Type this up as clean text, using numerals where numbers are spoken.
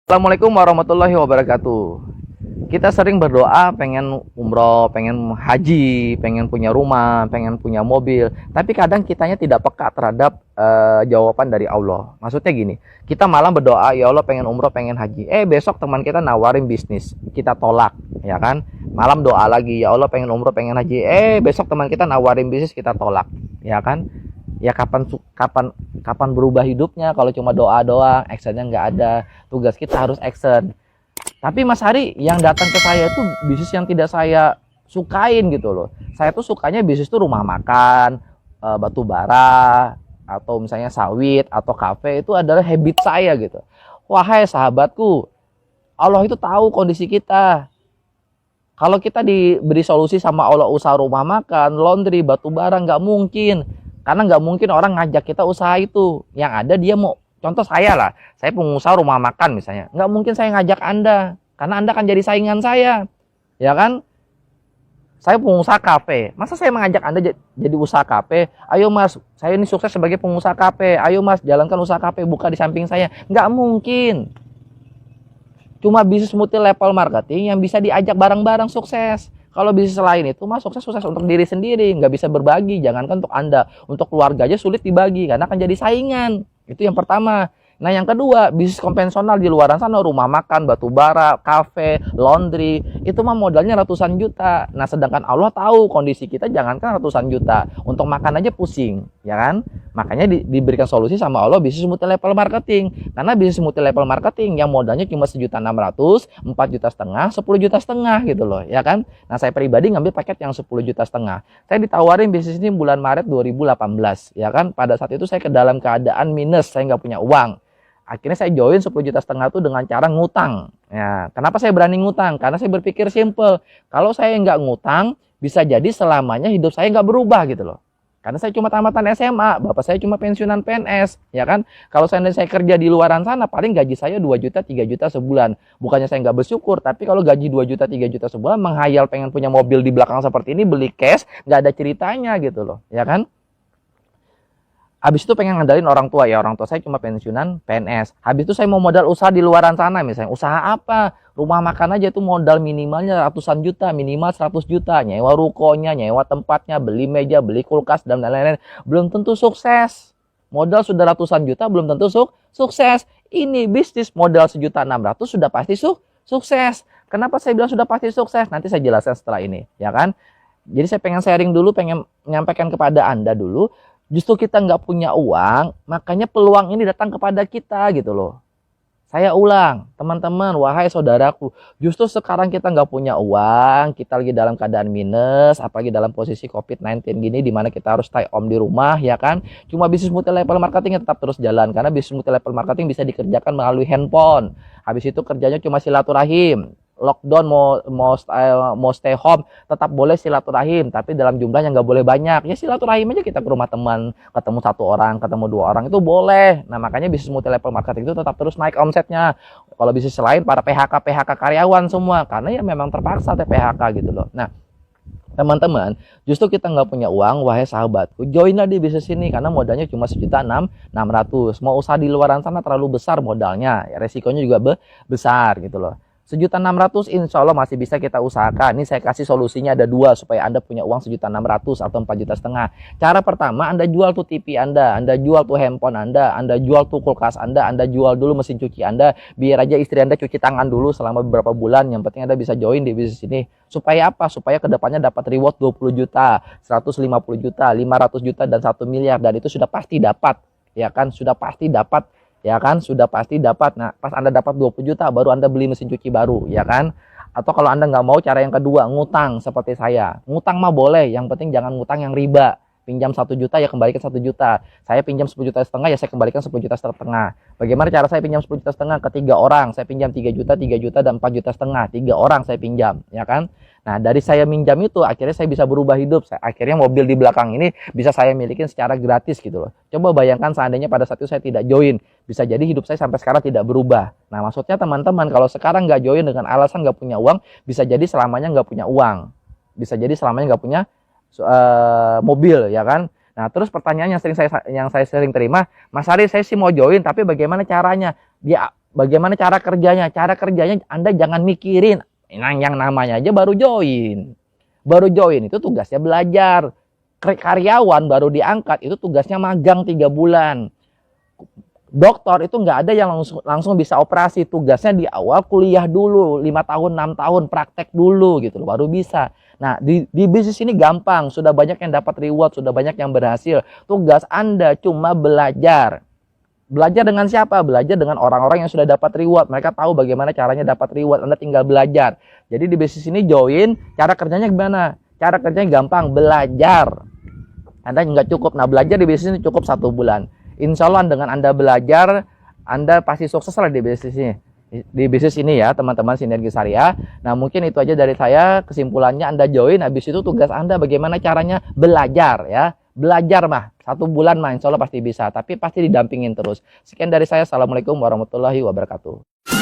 Assalamualaikum warahmatullahi wabarakatuh. Kita sering berdoa pengen umroh, pengen haji, pengen punya rumah, pengen punya mobil. Tapi kadang kitanya tidak peka terhadap jawaban dari Allah. Maksudnya gini, kita malam berdoa, ya Allah pengen umroh, pengen haji. Besok teman kita nawarin bisnis, kita tolak, ya kan? Malam doa lagi, ya Allah pengen umroh, pengen haji. Besok teman kita nawarin bisnis, kita tolak, ya kan? Ya kapan kapan kapan berubah hidupnya kalau cuma doa doang, actionnya nggak ada. Tugas kita harus action. Tapi Mas Hari, yang datang ke saya itu bisnis yang tidak saya sukain gitu loh. Saya tuh sukanya bisnis tuh rumah makan, batu bara, atau misalnya sawit atau kafe. Itu adalah habit saya gitu. Wahai sahabatku, Allah itu tahu kondisi kita. Kalau kita diberi solusi sama Allah usaha rumah makan, laundry, batu bara, nggak mungkin. Karena nggak mungkin orang ngajak kita usaha itu. Yang ada dia mau, contoh saya lah, saya pengusaha rumah makan misalnya. Nggak mungkin saya ngajak Anda, karena Anda akan jadi saingan saya. Ya kan? Saya pengusaha kafe. Masa saya mengajak Anda jadi usaha kafe? Ayo Mas, saya ini sukses sebagai pengusaha kafe. Ayo Mas, jalankan usaha kafe, buka di samping saya. Nggak mungkin. Cuma bisnis multi level marketing yang bisa diajak bareng-bareng sukses. Kalau bisnis lain itu mah sukses untuk diri sendiri, nggak bisa berbagi. Jangankan untuk Anda, untuk keluarga aja sulit dibagi karena akan jadi saingan. Itu yang pertama. Nah yang kedua, bisnis konvensional di luar sana, rumah makan, batu bara, kafe, laundry, itu mah modalnya ratusan juta. Nah sedangkan Allah tahu kondisi kita jangankan ratusan juta, untuk makan aja pusing, ya kan? Makanya diberikan solusi sama Allah bisnis multi level marketing. Karena bisnis multi level marketing yang modalnya cuma 1.600.000, 4,5 juta, 10,5 juta gitu loh, ya kan? Nah saya pribadi ngambil paket yang 10,5 juta. Saya ditawarin bisnis ini bulan Maret 2018, ya kan? Pada saat itu saya ke dalam keadaan minus, saya nggak punya uang. Akhirnya saya join 10,5 juta itu dengan cara ngutang. Ya, kenapa saya berani ngutang? Karena saya berpikir simple. Kalau saya nggak ngutang, bisa jadi selamanya hidup saya nggak berubah gitu loh. Karena saya cuma tamatan SMA, bapak saya cuma pensiunan PNS, ya kan? Kalau saya kerja di luaran sana, paling gaji saya 2 juta, 3 juta sebulan. Bukannya saya nggak bersyukur, tapi kalau gaji 2 juta, 3 juta sebulan, menghayal pengen punya mobil di belakang seperti ini, beli cash, nggak ada ceritanya gitu loh, ya kan? Habis itu pengen ngandalin orang tua, ya orang tua saya cuma pensiunan PNS. Habis itu saya mau modal usaha di luaran sana, misalnya usaha apa? Rumah makan aja itu modal minimalnya ratusan juta, minimal 100 juta. Nyewa rukonya, nyewa tempatnya, beli meja, beli kulkas, dan lain-lain. Belum tentu sukses. Modal sudah ratusan juta, belum tentu sukses. Ini bisnis modal 1.600.000 sudah pasti sukses. Kenapa saya bilang sudah pasti sukses? Nanti saya jelaskan setelah ini, ya kan? Jadi saya pengen sharing dulu, pengen menyampaikan kepada Anda dulu. Justru kita nggak punya uang, makanya peluang ini datang kepada kita gitu loh. Saya ulang, teman-teman, wahai saudaraku, justru sekarang kita nggak punya uang, kita lagi dalam keadaan minus, apalagi dalam posisi COVID-19 gini, di mana kita harus stay home di rumah, ya kan? Cuma bisnis multi level marketing tetap terus jalan, karena bisnis multi level marketing bisa dikerjakan melalui handphone. Habis itu kerjanya cuma silaturahim. Lockdown mau stay home tetap boleh silaturahim, tapi dalam jumlah yang nggak boleh banyak. Ya silaturahim aja, kita ke rumah teman, ketemu 1 orang, ketemu 2 orang itu boleh. Nah makanya bisnis multi level marketing itu tetap terus naik omsetnya. Kalau bisnis lain para PHK karyawan semua, karena ya memang terpaksa PHK gitu loh. Nah teman-teman, justru kita nggak punya uang, wahai sahabatku, joinlah di bisnis ini karena modalnya cuma 1.600.000. Mau usaha di luaran sana terlalu besar modalnya, ya, resikonya juga besar gitu loh. 1.600.000 insya Allah masih bisa kita usahakan. Ini saya kasih solusinya ada 2 supaya Anda punya uang 1.600.000 atau 4,5 juta. Cara pertama, Anda jual tuh TV Anda jual tuh handphone Anda jual tuh kulkas Anda jual dulu mesin cuci Anda, biar aja istri Anda cuci tangan dulu selama beberapa bulan. Yang penting Anda bisa join di bisnis ini. Supaya apa? Supaya kedepannya dapat reward 20 juta, 150 juta, 500 juta, dan 1 miliar. Dan itu sudah pasti dapat, ya kan? Sudah pasti dapat. Ya kan, sudah pasti dapat. Nah pas Anda dapat 20 juta baru Anda beli mesin cuci baru, ya kan? Atau kalau Anda nggak mau, cara yang kedua, ngutang seperti saya. Ngutang mah boleh, yang penting jangan ngutang yang riba. Pinjam 1 juta ya kembalikan 1 juta. Saya pinjam 10,5 juta ya saya kembalikan 10,5 juta. Bagaimana cara saya pinjam 10,5 juta ke 3 orang? Saya pinjam 3 juta, 3 juta, dan 4,5 juta. 3 orang saya pinjam, ya kan? Nah dari saya minjam itu akhirnya saya bisa berubah hidup. Akhirnya mobil di belakang ini bisa saya milikin secara gratis gitu loh. Coba bayangkan seandainya pada saat itu saya tidak join, bisa jadi hidup saya sampai sekarang tidak berubah. Nah maksudnya teman-teman, kalau sekarang nggak join dengan alasan nggak punya uang, bisa jadi selamanya nggak punya uang, bisa jadi selamanya nggak punya mobil, ya kan? Nah terus pertanyaan yang saya sering terima, Mas Ari saya sih mau join tapi bagaimana caranya? Dia bagaimana cara kerjanya. Cara kerjanya Anda jangan mikirin. Yang namanya aja baru join. Baru join itu tugasnya belajar. Karyawan baru diangkat itu tugasnya magang 3 bulan. Dokter itu nggak ada yang langsung bisa operasi. Tugasnya di awal kuliah dulu 5 tahun 6 tahun praktek dulu gitu loh, baru bisa. Nah di bisnis ini gampang, sudah banyak yang dapat reward, sudah banyak yang berhasil. Tugas Anda cuma belajar. Belajar dengan siapa? Belajar dengan orang-orang yang sudah dapat reward. Mereka tahu bagaimana caranya dapat reward. Anda tinggal belajar. Jadi di bisnis ini join, cara kerjanya gimana? Cara kerjanya gampang, belajar. Anda nggak cukup. Nah belajar di bisnis ini cukup 1 bulan. Insya Allah dengan Anda belajar, Anda pasti sukses lah di bisnis ini. Di bisnis ini ya teman-teman Sinergi Syariah. Nah mungkin itu aja dari saya. Kesimpulannya Anda join, habis itu tugas Anda bagaimana caranya belajar ya. Belajar mah 1 bulan mah insya Allah pasti bisa. Tapi pasti didampingin terus. Sekian dari saya. Assalamualaikum warahmatullahi wabarakatuh.